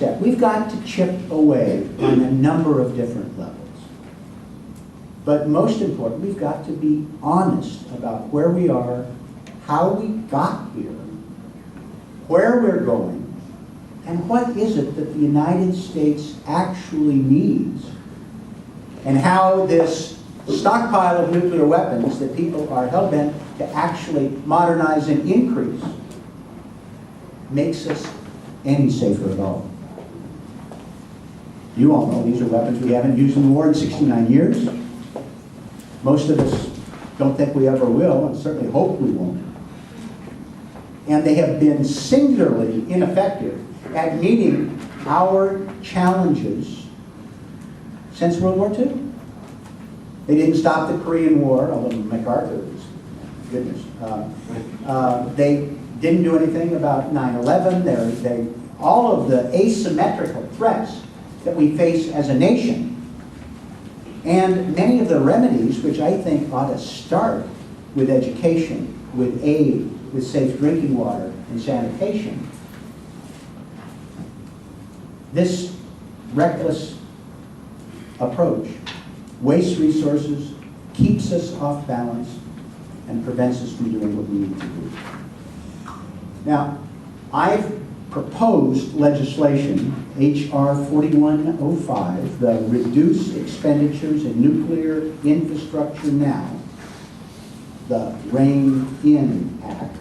step. We've got to chip away on a number of different levels. But most important, we've got to be honest about where we are, how we got here, where we're going, and what is it that the United States actually needs, and how this stockpile of nuclear weapons that people are hell-bent to actually modernize and increase makes us any safer at all. You all know these are weapons we haven't used in the war in 69 years. Most of us don't think we ever will, and certainly hope we won't. And they have been singularly ineffective at meeting our challenges since World War II. They didn't stop the Korean War, although MacArthur was, goodness. They didn't do anything about 9/11. All of the asymmetrical threats that we face as a nation, and many of the remedies, which I think ought to start with education, with aid, with safe drinking water and sanitation. This reckless approach wastes resources, keeps us off balance, and prevents us from doing what we need to do. Now, I've proposed legislation, H.R. 4105, the Reduce Expenditures in Nuclear Infrastructure Now, the REIN-IN Act,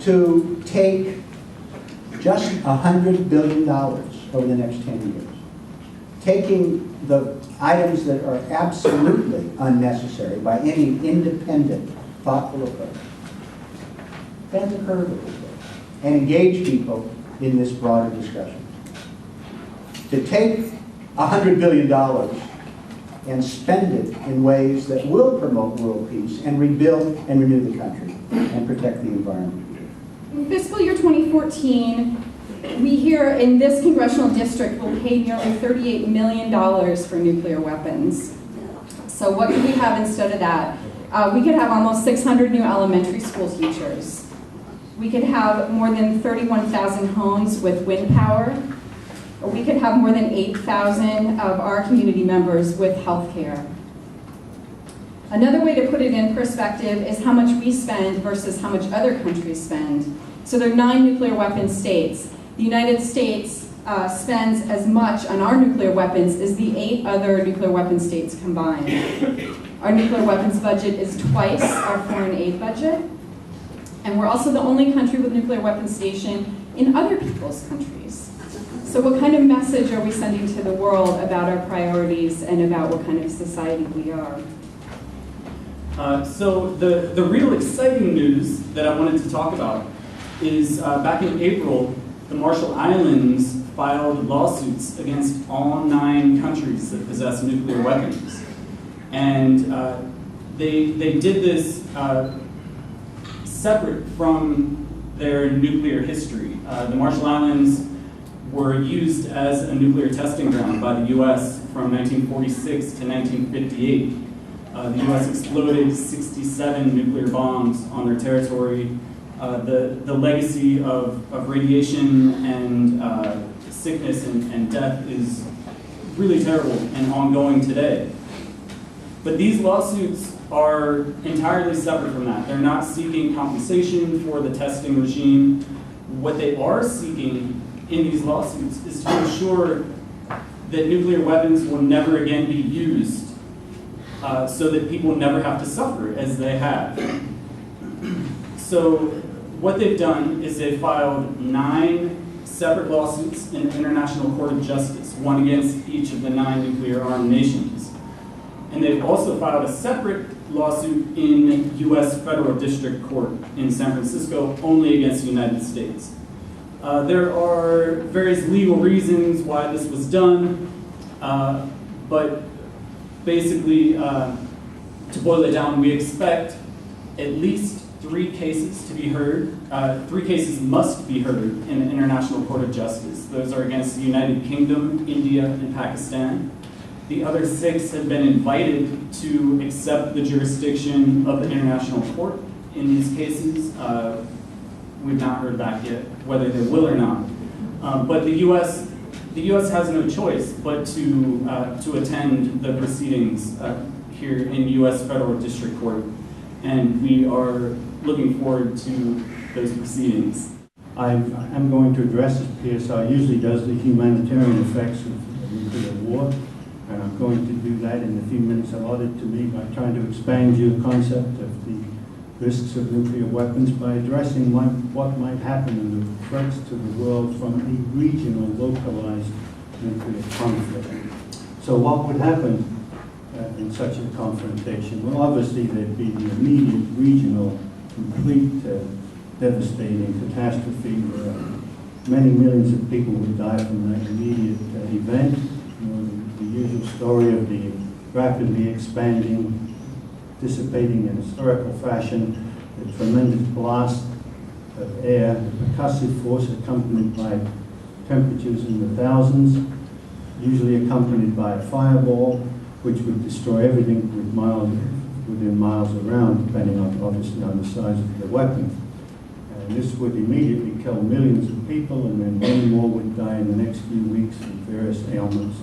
to take just $100 billion over the next 10 years. Taking the items that are absolutely unnecessary by any independent, thoughtful approach, bend the curve a little bit, and engage people in this broader discussion. To take $100 billion and spend it in ways that will promote world peace and rebuild and renew the country and protect the environment. In fiscal year 2014, we here in this congressional district will pay nearly $38 million for nuclear weapons. So what could we have instead of that? We could have almost 600 new elementary school teachers. We could have more than 31,000 homes with wind power. Or we could have more than 8,000 of our community members with health care. Another way to put it in perspective is how much we spend versus how much other countries spend. So there are 9 nuclear weapon states. The United States spends as much on our nuclear weapons as the 8 other nuclear weapon states combined. Our nuclear weapons budget is twice our foreign aid budget. And we're also the only country with nuclear weapons stationed in other people's countries. So what kind of message are we sending to the world about our priorities and about what kind of society we are? So the real exciting news that I wanted to talk about is back in April, the Marshall Islands filed lawsuits against all 9 countries that possess nuclear weapons. And they did this separate from their nuclear history. The Marshall Islands were used as a nuclear testing ground by the U.S. from 1946 to 1958. The U.S. exploded 67 nuclear bombs on their territory. The legacy of radiation and sickness and death is really terrible and ongoing today. But these lawsuits are entirely separate from that. They're not seeking compensation for the testing regime. What they are seeking in these lawsuits is to ensure that nuclear weapons will never again be used so that people never have to suffer as they have. So what they've done is they've filed 9 separate lawsuits in the International Court of Justice, one against each of the 9 nuclear-armed nations. And they've also filed a separate lawsuit in U.S. Federal District Court in San Francisco, only against the United States. There are various legal reasons why this was done, but basically, to boil it down, we expect at least 3 cases to be heard. 3 cases must be heard in the International Court of Justice. Those are against the United Kingdom, India, and Pakistan. The other 6 have been invited to accept the jurisdiction of the International Court in these cases. We've not heard back yet whether they will or not. But the U.S. has no choice but to attend the proceedings here in U.S. Federal District Court, and we are looking forward to those proceedings. I'm going to address, as PSR usually does, the humanitarian effects of nuclear war, and I'm going to do that in the few minutes allotted to me by trying to expand your concept of the risks of nuclear weapons by addressing what might happen and the threats to the world from a regional, localized nuclear conflict. So what would happen in such a confrontation? Well, obviously there'd be the immediate regional, complete, devastating catastrophe where many millions of people would die from that immediate event. You know, the usual story of the rapidly expanding, dissipating in historical fashion, the tremendous blast of air, the percussive force accompanied by temperatures in the thousands, usually accompanied by a fireball, which would destroy everything within miles around, depending on, obviously, on the size of the weapon. And this would immediately kill millions of people, and then many more would die in the next few weeks of various ailments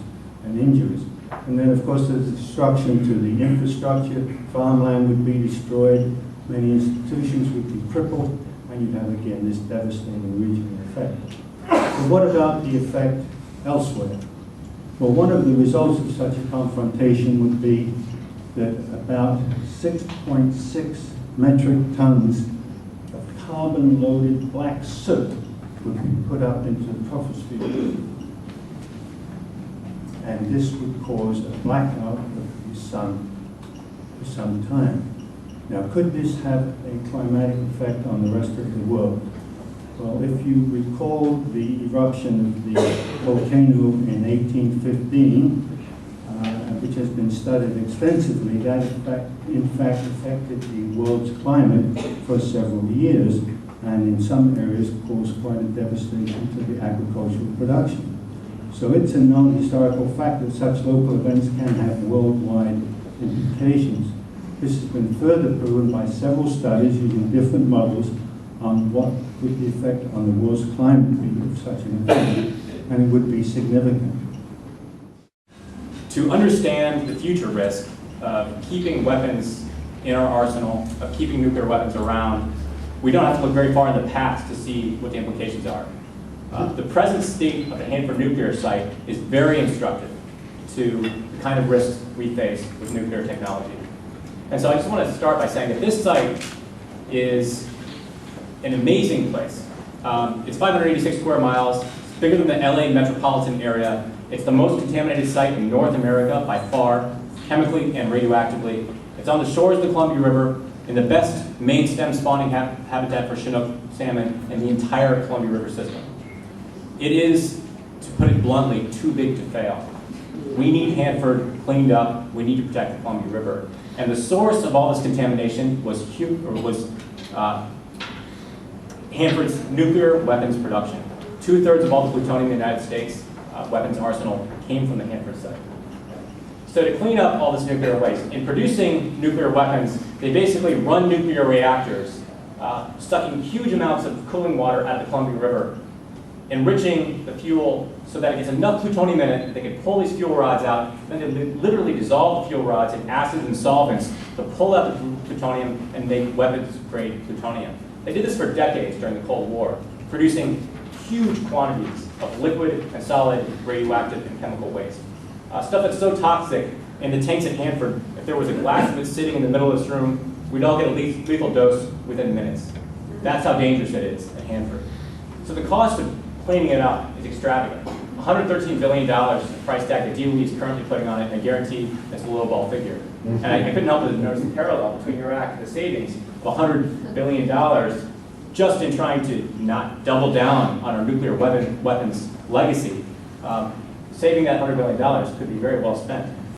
and injuries. And then, of course, there's destruction to the infrastructure. Farmland would be destroyed, many institutions would be crippled, and you'd have, again, this devastating regional effect. So what about the effect elsewhere? Well, one of the results of such a confrontation would be that about 6.6 metric tons of carbon-loaded black soot would be put up into the troposphere. And this would cause a blackout of the sun for some time. Now, could this have a climatic effect on the rest of the world? Well, if you recall the eruption of the volcano in 1815, which has been studied extensively, that in fact affected the world's climate for several years, and in some areas caused quite a devastation to the agricultural production. So it's a known historical fact that such local events can have worldwide implications. This has been further proven by several studies using different models on what would the effect on the world's climate be of such an event, and it would be significant. To understand the future risk of keeping weapons in our arsenal, of keeping nuclear weapons around, we don't have to look very far in the past to see what the implications are. The present state of the Hanford nuclear site is very instructive to the kind of risks we face with nuclear technology. And so I just want to start by saying that this site is an amazing place. It's 586 square miles, it's bigger than the LA metropolitan area. It's the most contaminated site in North America by far, chemically and radioactively. It's on the shores of the Columbia River, in the best main stem spawning habitat for Chinook salmon in the entire Columbia River system. It is, to put it bluntly, too big to fail. We need Hanford cleaned up. We need to protect the Columbia River. And the source of all this contamination was Hanford's nuclear weapons production. 2/3 of all the plutonium in the United States weapons arsenal came from the Hanford site. So to clean up all this nuclear waste, in producing nuclear weapons, they basically run nuclear reactors, sucking huge amounts of cooling water out of the Columbia River, enriching the fuel so that it gets enough plutonium in it that they can pull these fuel rods out, then they literally dissolve the fuel rods in acids and solvents to pull out the plutonium and make weapons-grade plutonium. They did this for decades during the Cold War, producing huge quantities of liquid and solid radioactive and chemical waste. Stuff that's so toxic in the tanks at Hanford, if there was a glass of it sitting in the middle of this room, we'd all get a lethal dose within minutes. That's how dangerous it is at Hanford. So the cost of cleaning it up is extravagant. $113 billion is the price tag the DOE is currently putting on it, and I guarantee it's a lowball figure. And I couldn't help but notice the parallel between your act and the savings of $100 billion just in trying to not double down on our nuclear weapons legacy. Saving that $100 billion could be very well spent.